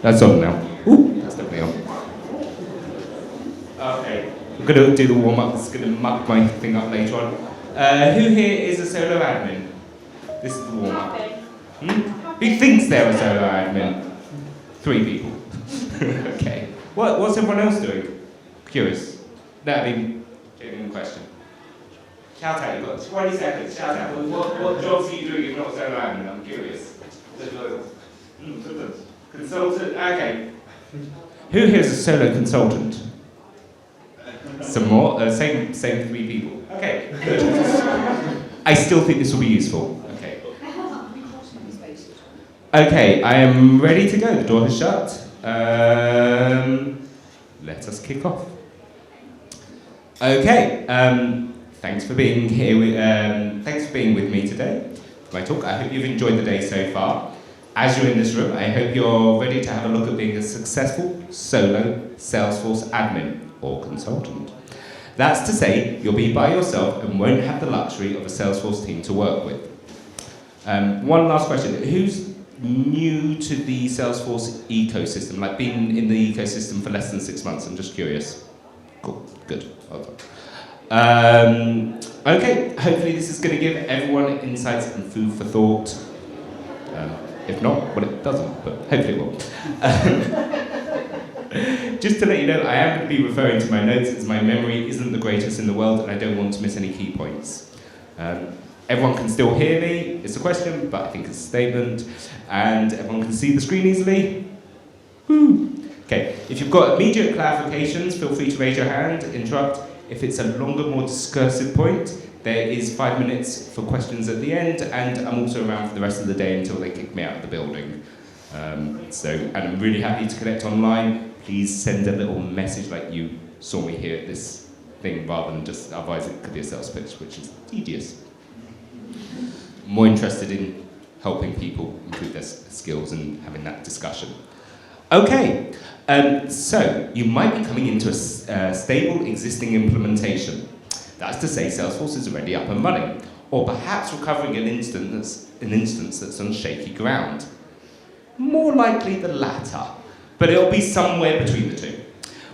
That's on now. Ooh, that's definitely on. Okay, I'm going to do the warm-up. It's going to muck my thing up later on. Who here is a solo admin? This is the warm-up. Who thinks they're a solo admin? 3 people. Okay. What's everyone else doing? Curious. No, I mean, genuine question. Shout out, you've got 20 seconds. Shout out. What jobs are you doing if not solo admin? I'm curious. Consultant. Okay. Who here is a solo consultant? Some more? Same 3 people. Okay, good. I still think this will be useful. Okay. Okay, I am ready to go. The door is shut. Let us kick off. Okay. Thanks for being here. Thanks for being with me today for my talk. I hope you've enjoyed the day so far. As you're in this room, I hope you're ready to have a look at being a successful solo Salesforce admin or consultant. That's to say, you'll be by yourself and won't have the luxury of a Salesforce team to work with. One last question. Who's new to the Salesforce ecosystem, like been in the ecosystem for less than 6 months? I'm just curious. Cool, good, well done. Okay, hopefully this is going to give everyone insights and food for thought. If not, well it doesn't, but hopefully it will. Just to let you know, I am going to be referring to my notes as my memory isn't the greatest in the world and I don't want to miss any key points. Everyone can still hear me, it's a question, but I think it's a statement. And everyone can see the screen easily? Woo! Okay, if you've got immediate clarifications, feel free to raise your hand, interrupt. If it's a longer, more discursive point, there is 5 minutes for questions at the end, and I'm also around for the rest of the day until they kick me out of the building. And I'm really happy to connect online. Please send a little message like you saw me here at this thing, rather than just, otherwise it could be a sales pitch, which is tedious. More interested in helping people improve their skills and having that discussion. Okay, so you might be coming into a stable existing implementation. That's to say Salesforce is already up and running, or perhaps recovering an instance that's on shaky ground. More likely the latter, but it'll be somewhere between the two.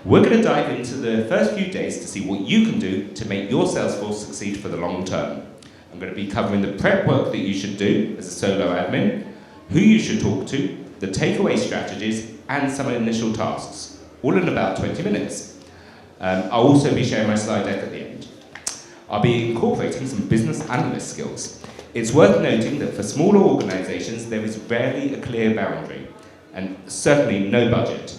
We're going to dive into the first few days to see what you can do to make your Salesforce succeed for the long term. I'm going to be covering the prep work that you should do as a solo admin, who you should talk to, the takeaway strategies, and some initial tasks, all in about 20 minutes. I'll also be sharing my slide deck at the end. I'll be incorporating some business analyst skills. It's worth noting that for smaller organizations, there is rarely a clear boundary, and certainly no budget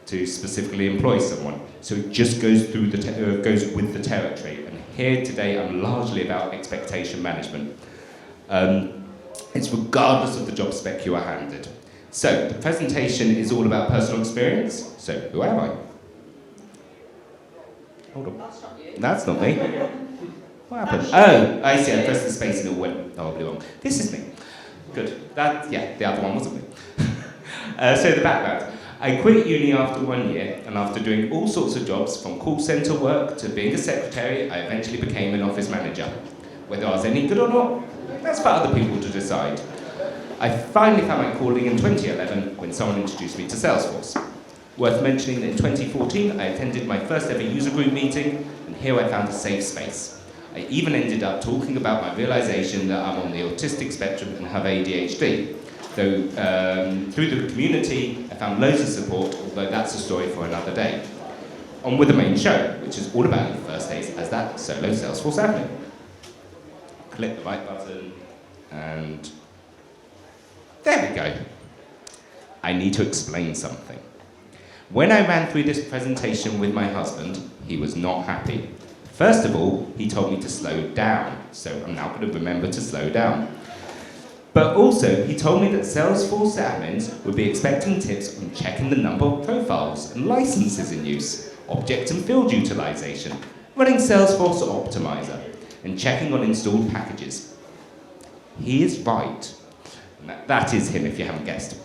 to specifically employ someone. So it just goes with the territory. And here today, I'm largely about expectation management. It's regardless of the job spec you are handed. So the presentation is all about personal experience. So who am I? Hold on. That's not me. What happened? Oh, I see. I pressed the space and it went horribly wrong. This is me. Good. The other one wasn't me. So the background. I quit uni after 1 year, and after doing all sorts of jobs, from call centre work to being a secretary, I eventually became an office manager. Whether I was any good or not, that's for other people to decide. I finally found my calling in 2011 when someone introduced me to Salesforce. Worth mentioning that in 2014, I attended my first ever user group meeting, and here I found a safe space. I even ended up talking about my realization that I'm on the autistic spectrum and have ADHD. Though through the community, I found loads of support, although that's a story for another day. On with the main show, which is all about the first days as that solo Salesforce admin. Click the right button, and there we go. I need to explain something. When I ran through this presentation with my husband, he was not happy. First of all, he told me to slow down, so I'm now going to remember to slow down. But also, he told me that Salesforce admins would be expecting tips on checking the number of profiles and licenses in use, object and field utilization, running Salesforce Optimizer, and checking on installed packages. He is right. That is him, if you haven't guessed.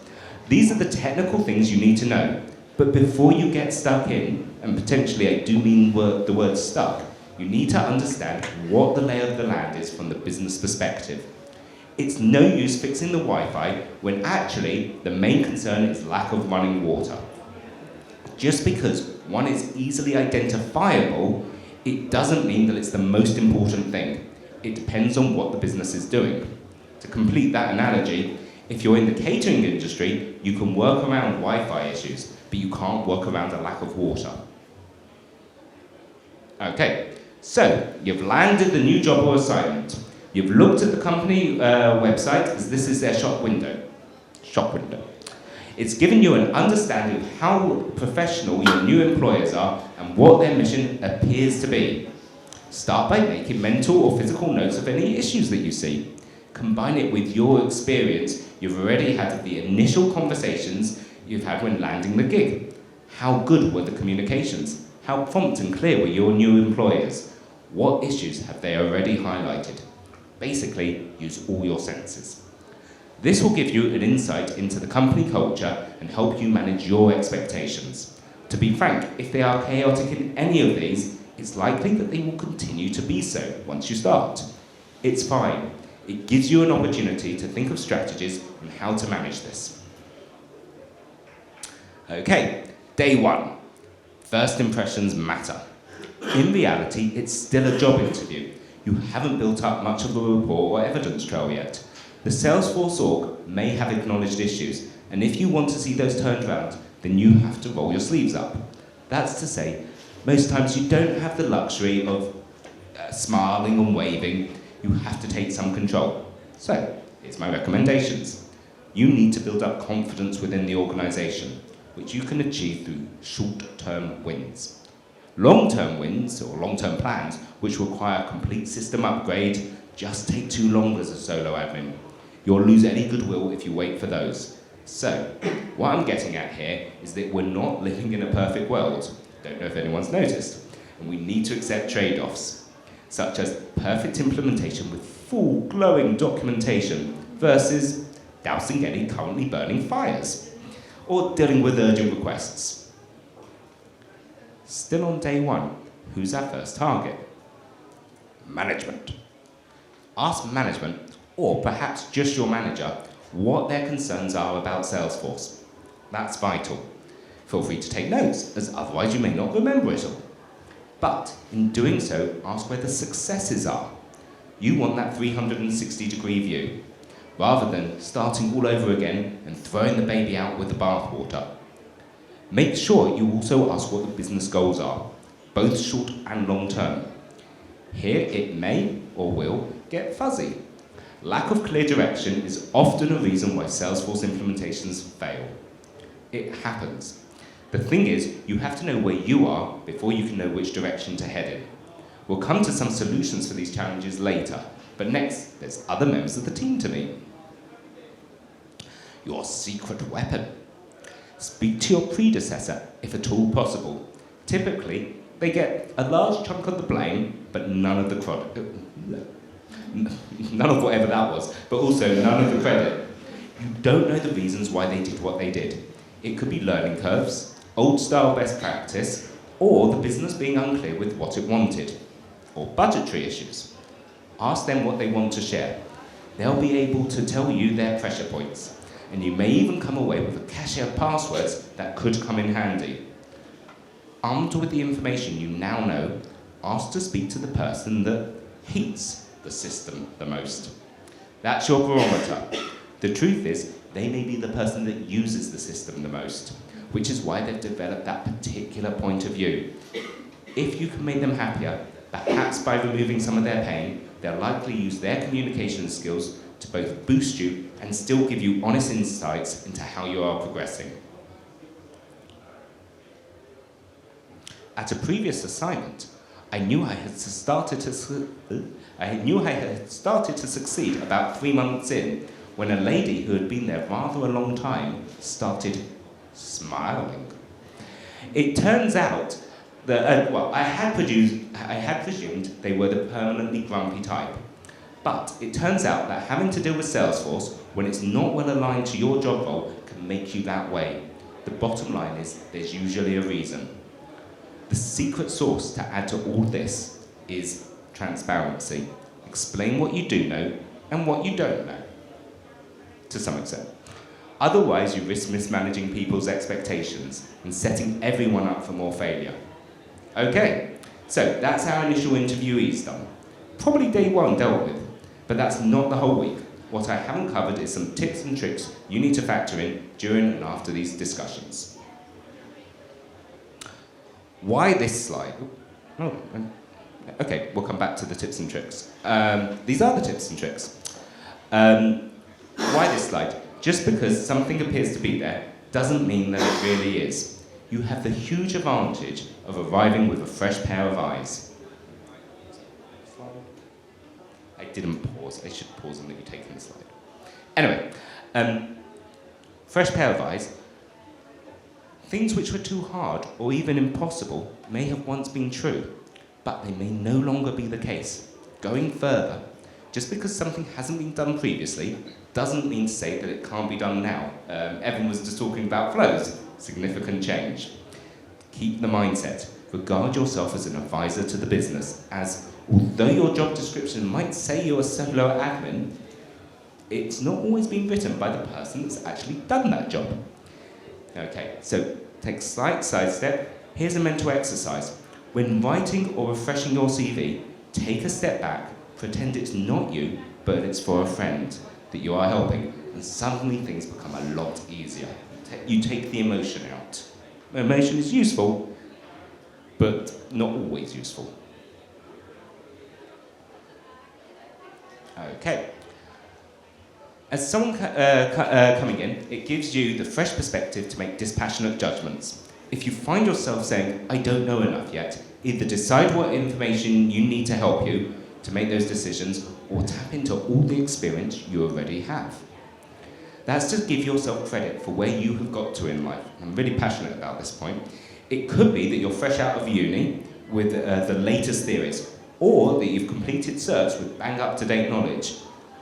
These are the technical things you need to know. But before you get stuck in, and potentially I do mean the word stuck, you need to understand what the lay of the land is from the business perspective. It's no use fixing the Wi-Fi when actually the main concern is lack of running water. Just because one is easily identifiable, it doesn't mean that it's the most important thing. It depends on what the business is doing. To complete that analogy, if you're in the catering industry, you can work around Wi-Fi issues, but you can't work around a lack of water. Okay, so you've landed the new job or assignment. You've looked at the company website, as this is their shop window. It's given you an understanding of how professional your new employers are and what their mission appears to be. Start by making mental or physical notes of any issues that you see. Combine it with your experience you've already had of the initial conversations you've had when landing the gig. How good were the communications? How prompt and clear were your new employers? What issues have they already highlighted? Basically, use all your senses. This will give you an insight into the company culture and help you manage your expectations. To be frank, if they are chaotic in any of these, it's likely that they will continue to be so once you start. It's fine. It gives you an opportunity to think of strategies on how to manage this. Okay, day one. First impressions matter. In reality, it's still a job interview. You haven't built up much of a rapport or evidence trail yet. The Salesforce org may have acknowledged issues, and if you want to see those turned around, then you have to roll your sleeves up. That's to say, most times you don't have the luxury of smiling and waving. You have to take some control. So, here's my recommendations. You need to build up confidence within the organization, which you can achieve through short-term wins. Long-term wins, or long-term plans, which require a complete system upgrade, just take too long as a solo admin. You'll lose any goodwill if you wait for those. So, what I'm getting at here is that we're not living in a perfect world. Don't know if anyone's noticed. And we need to accept trade-offs, such as perfect implementation with full glowing documentation versus dousing any currently burning fires, or dealing with urgent requests. Still on day one, who's our first target? Management. Ask management, or perhaps just your manager, what their concerns are about Salesforce. That's vital. Feel free to take notes, as otherwise you may not remember it all. But in doing so, ask where the successes are. You want that 360-degree view, rather than starting all over again and throwing the baby out with the bathwater. Make sure you also ask what the business goals are, both short and long term. Here it may or will get fuzzy. Lack of clear direction is often a reason why Salesforce implementations fail. It happens. The thing is, you have to know where you are before you can know which direction to head in. We'll come to some solutions for these challenges later, but next, there's other members of the team to meet. Your secret weapon. Speak to your predecessor, if at all possible. Typically, they get a large chunk of the blame, but none of the none of whatever that was, but also none of the credit. You don't know the reasons why they did what they did. It could be learning curves, old-style best practice, or the business being unclear with what it wanted, or budgetary issues. Ask them what they want to share. They'll be able to tell you their pressure points, and you may even come away with a cache of passwords that could come in handy. Armed with the information you now know, ask to speak to the person that hates the system the most. That's your barometer. The truth is, they may be the person that uses the system the most, which is why they've developed that particular point of view. If you can make them happier, perhaps by removing some of their pain, they'll likely use their communication skills to both boost you and still give you honest insights into how you are progressing. At a previous assignment, I knew I had started to succeed about 3 months in, when a lady who had been there rather a long time started smiling. It turns out that, I had presumed they were the permanently grumpy type. But it turns out that having to deal with Salesforce, when it's not well aligned to your job role, can make you that way. The bottom line is, there's usually a reason. The secret sauce to add to all this is transparency. Explain what you do know and what you don't know. to some extent. Otherwise, you risk mismanaging people's expectations and setting everyone up for more failure. Okay, so that's our initial interviewees done. Probably day one dealt with, but that's not the whole week. What I haven't covered is some tips and tricks you need to factor in during and after these discussions. Why this slide? Oh, okay, we'll come back to the tips and tricks. These are the tips and tricks. Why this slide? Just because something appears to be there doesn't mean that it really is. You have the huge advantage of arriving with a fresh pair of eyes. I didn't pause. I should pause and let you take in the slide. Anyway, fresh pair of eyes. Things which were too hard or even impossible may have once been true, but they may no longer be the case. Going further, just because something hasn't been done previously doesn't mean to say that it can't be done now. Evan was just talking about flows, significant change. Keep the mindset. Regard yourself as an advisor to the business, as although your job description might say you're a solo admin, it's not always been written by the person that's actually done that job. Okay, so take a slight sidestep. Here's a mental exercise. When writing or refreshing your CV, take a step back, pretend it's not you, but it's for a friend that you are helping, and suddenly things become a lot easier. You take the emotion out. Emotion is useful, but not always useful. Okay. As someone coming in, it gives you the fresh perspective to make dispassionate judgments. If you find yourself saying, I don't know enough yet, either decide what information you need to help you to make those decisions, or tap into all the experience you already have. That's to give yourself credit for where you have got to in life. I'm really passionate about this point. It could be that you're fresh out of uni with the latest theories, or that you've completed certs with bang up-to-date knowledge,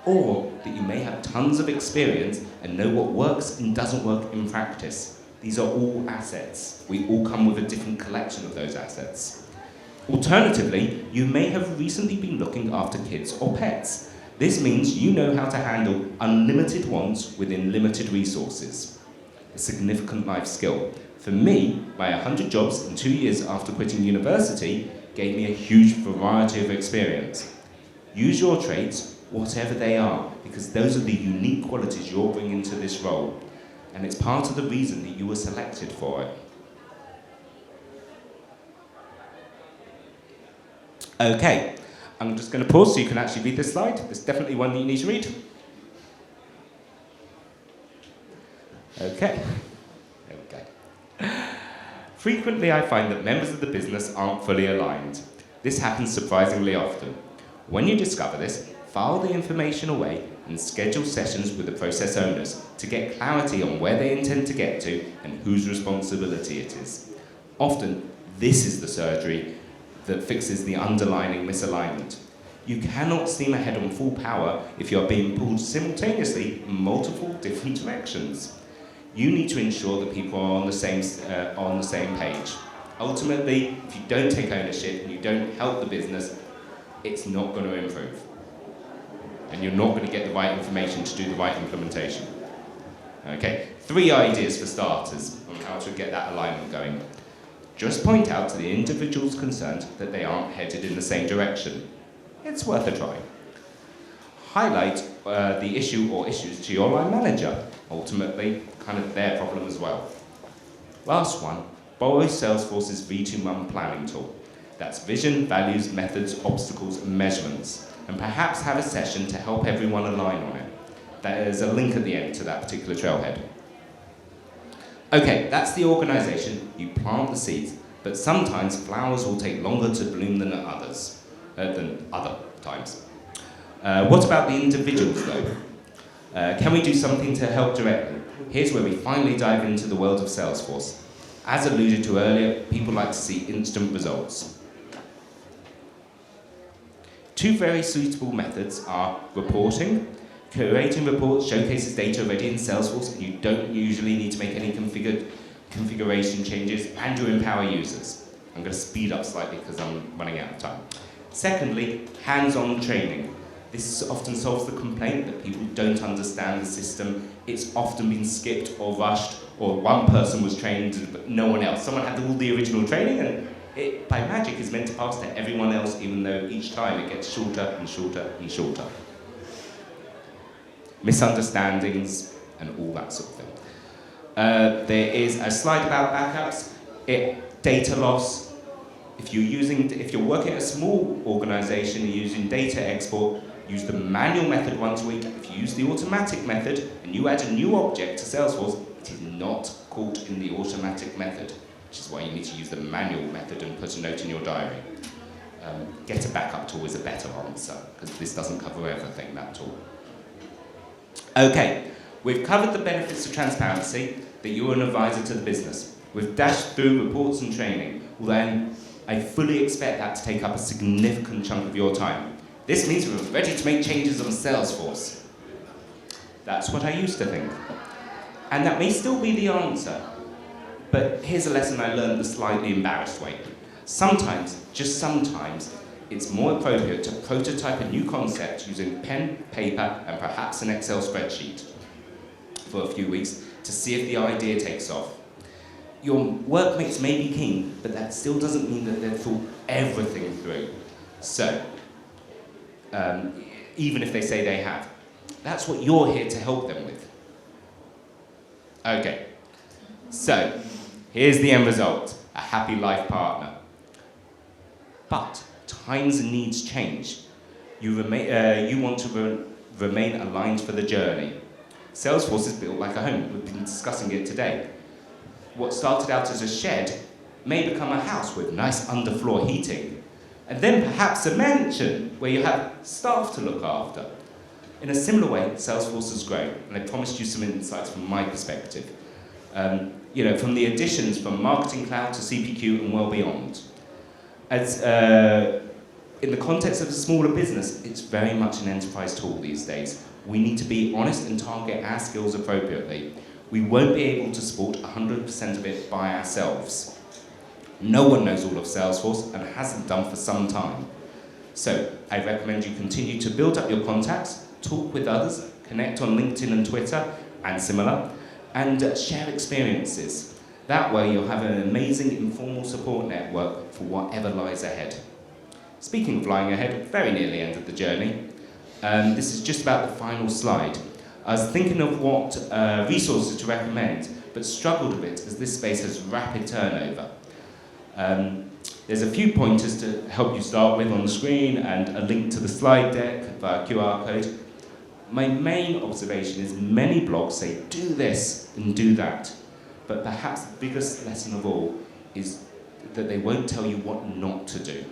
or that you may have tons of experience and know what works and doesn't work in practice. These are all assets. We all come with a different collection of those assets. Alternatively, you may have recently been looking after kids or pets. This means you know how to handle unlimited wants within limited resources. A significant life skill. For me, my 100 jobs in 2 years after quitting university gave me a huge variety of experience. Use your traits, whatever they are, because those are the unique qualities you're bringing to this role, and it's part of the reason that you were selected for it. Okay, I'm just going to pause so you can actually read this slide. There's definitely one that you need to read. Okay. Frequently, I find that members of the business aren't fully aligned. This happens surprisingly often. When you discover this, file the information away and schedule sessions with the process owners to get clarity on where they intend to get to and whose responsibility it is. Often, this is the surgery that fixes the underlying misalignment. You cannot steam ahead on full power if you're being pulled simultaneously in multiple different directions. You need to ensure that people are on the same page. Ultimately, if you don't take ownership and you don't help the business, it's not going to improve. And you're not going to get the right information to do the right implementation. Okay, 3 ideas for starters on how to get that alignment going. Just point out to the individuals concerned that they aren't headed in the same direction. It's worth a try. Highlight the issue or issues to your line manager. Ultimately, kind of their problem as well. Last one, borrow Salesforce's V2MOM planning tool. That's vision, values, methods, obstacles, and measurements. And perhaps have a session to help everyone align on it. There's a link at the end to that particular trailhead. Okay, that's the organisation. You plant the seeds, but sometimes flowers will take longer to bloom than other times. What about the individuals, though? Can we do something to help directly? Here's where we finally dive into the world of Salesforce. As alluded to earlier, people like to see instant results. 2 very suitable methods are reporting. Curating reports showcases data already in Salesforce, and you don't usually need to make any configuration changes, and you empower users. I'm going to speed up slightly because I'm running out of time. Secondly, hands-on training. This often solves the complaint that people don't understand the system. It's often been skipped or rushed, or one person was trained but no one else. Someone had all the original training and it, by magic, is meant to pass to everyone else, even though each time it gets shorter and shorter and shorter. Misunderstandings and all that sort of thing. There is a slide about backups. Data loss. If you're working at a small organization and using data export, use the manual method once a week. If you use the automatic method and you add a new object to Salesforce, it is not caught in the automatic method, which is why you need to use the manual method and put a note in your diary. Get a backup tool is a better answer, because this doesn't cover everything, that tool. Okay, we've covered the benefits of transparency, that you're an advisor to the business. We've dashed through reports and training, although I fully expect that to take up a significant chunk of your time. This means we're ready to make changes on Salesforce. That's what I used to think. And that may still be the answer, but here's a lesson I learned the slightly embarrassed way. Sometimes, just sometimes, it's more appropriate to prototype a new concept using pen, paper, and perhaps an Excel spreadsheet for a few weeks to see if the idea takes off. Your workmates may be keen, but that still doesn't mean that they've thought everything through. So, even if they say they have, that's what you're here to help them with. Okay, so here's the end result, a happy life partner. But times and needs change. You want to remain aligned for the journey. Salesforce is built like a home. We've been discussing it today. What started out as a shed may become a house with nice underfloor heating, and then perhaps a mansion where you have staff to look after. In a similar way, Salesforce has grown, and I promised you some insights from my perspective. From the additions from Marketing Cloud to CPQ and well beyond. As in the context of a smaller business, it's very much an enterprise tool these days. We need to be honest and target our skills appropriately. We won't be able to support 100% of it by ourselves. No one knows all of Salesforce and hasn't done for some time. So I recommend you continue to build up your contacts, talk with others, connect on LinkedIn and Twitter and similar, and share experiences. That way you'll have an amazing informal support network for whatever lies ahead. Speaking of lying ahead, very nearly end of the journey. This is just about the final slide. I was thinking of what resources to recommend, but struggled a bit as this space has rapid turnover. There's a few pointers to help you start with on the screen and a link to the slide deck via QR code. My main observation is many blogs say do this and do that, but perhaps the biggest lesson of all is that they won't tell you what not to do.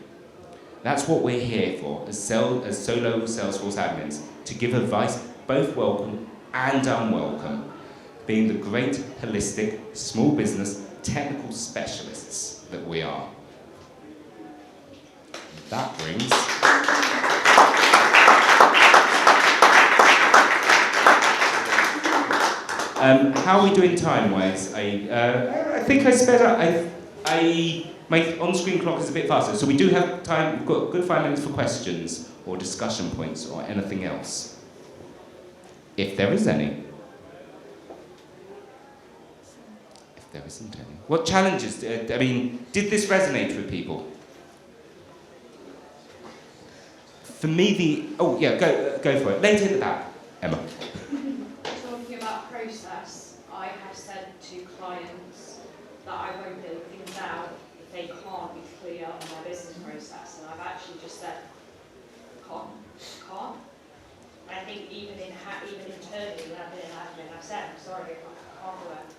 That's what we're here for as solo Salesforce admins, to give advice both welcome and unwelcome, being the great, holistic, small business, technical specialists that we are. That brings... how are we doing time-wise? I think I sped up. My on-screen clock is a bit faster, so we do have time. We've got a good 5 minutes for questions or discussion points or anything else, if there is any. If there isn't any. What challenges? Did this resonate with people? For me, go for it. Later in the back, Emma. Talking about process, I have said to clients that I won't build things out if they can't be clear on their business process, and I've actually just said can't. And I think even internally when I've been in admin, I've said sorry, I can't do it.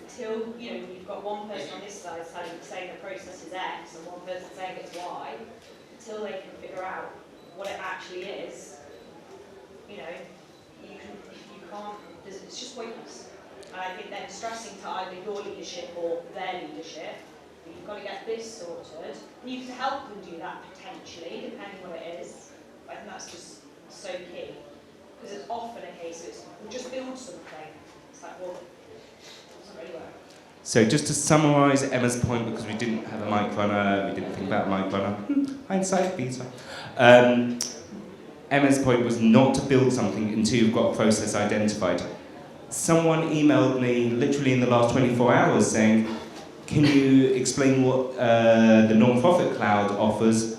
Until you've got one person on this side saying the process is X and one person saying it's Y, until they can figure out what it actually is, you can't. It's just pointless. And I think then stressing to either your leadership or their leadership, you've got to get this sorted. You can help them do that potentially, depending on what it is. I think that's just so key. Because it's often a case of we'll just build something. It's like, well, it doesn't really work. So just to summarise Emma's point, because we didn't have a mic runner, we didn't think about a mic runner. Hindsight, Peter. Emma's point was not to build something until you've got a process identified. Someone emailed me literally in the last 24 hours saying, can you explain what the non-profit cloud offers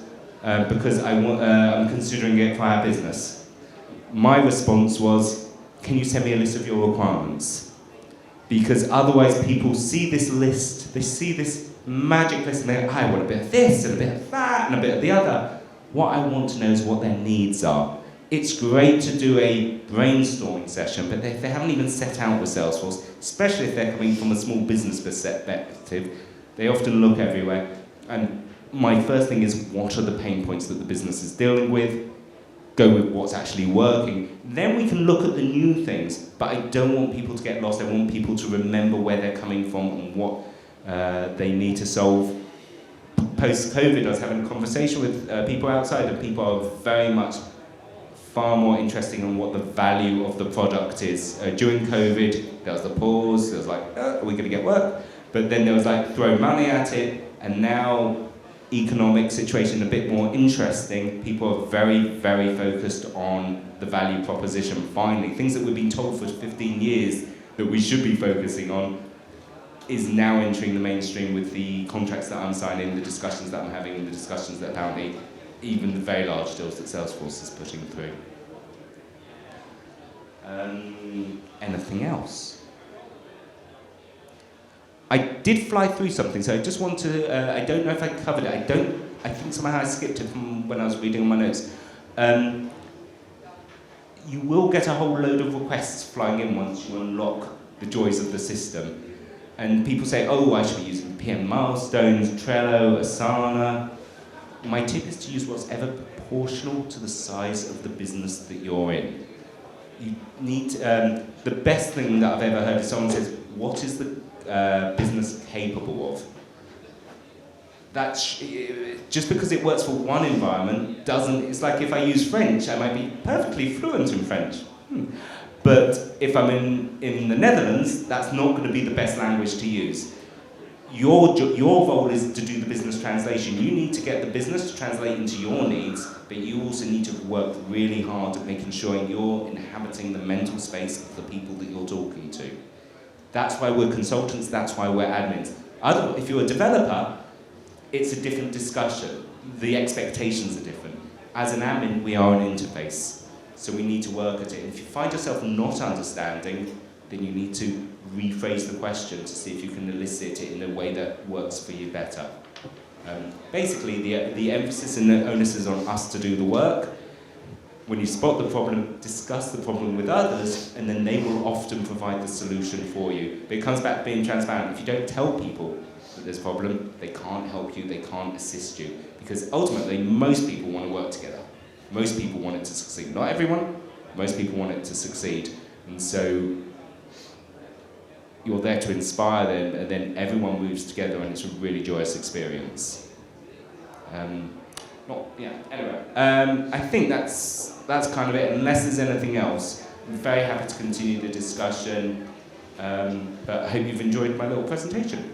because I'm considering it for our business. My response was, can you send me a list of your requirements? Because otherwise people see this list, they see this magic list and they go, I want a bit of this and a bit of that and a bit of the other. What I want to know is what their needs are. It's great to do a brainstorming session, but if they haven't even set out with Salesforce, especially if they're coming from a small business perspective, they often look everywhere. And my first thing is, what are the pain points that the business is dealing with? Go with what's actually working. Then we can look at the new things, but I don't want people to get lost. I want people to remember where they're coming from and what they need to solve. Post-COVID, I was having a conversation with people outside, and people are very much far more interested in what the value of the product is. During COVID, there was the pause, there was like, oh, are we going to get work? But then there was like, throw money at it, and now economic situation a bit more interesting. People are very, very focused on the value proposition. Finally, things that we've been told for 15 years that we should be focusing on is now entering the mainstream with the contracts that I'm signing, the discussions that I'm having, and the discussions that apparently even the very large deals that Salesforce is pushing through. Anything else? I did fly through something, so I just want to, I don't know if I covered it. I think somehow I skipped it from when I was reading my notes. You will get a whole load of requests flying in once you unlock the joys of the system. And people say, oh, I should be using PM milestones, Trello, Asana. My tip is to use what's ever proportional to the size of the business that you're in. You need to, the best thing that I've ever heard is someone says, what is the business capable of? That's, just because it works for one environment doesn't, it's like if I use French, I might be perfectly fluent in French. But if I'm in the Netherlands, that's not going to be the best language to use. Your role is to do the business translation. You need to get the business to translate into your needs, but you also need to work really hard at making sure you're inhabiting the mental space of the people that you're talking to. That's why we're consultants, that's why we're admins. If you're a developer, it's a different discussion. The expectations are different. As an admin, we are an interface, so we need to work at it. If you find yourself not understanding, then you need to rephrase the question to see if you can elicit it in a way that works for you better. Basically, the emphasis and the onus is on us to do the work. When you spot the problem, discuss the problem with others, and then they will often provide the solution for you. But it comes back to being transparent. If you don't tell people that there's a problem, they can't help you, they can't assist you. Because ultimately, most people want to work together. Most people want it to succeed. Not everyone, most people want it to succeed. And so, you're there to inspire them, and then everyone moves together, and it's a really joyous experience. Anyway, I think that's kind of it. Unless there's anything else, I'm very happy to continue the discussion, but I hope you've enjoyed my little presentation.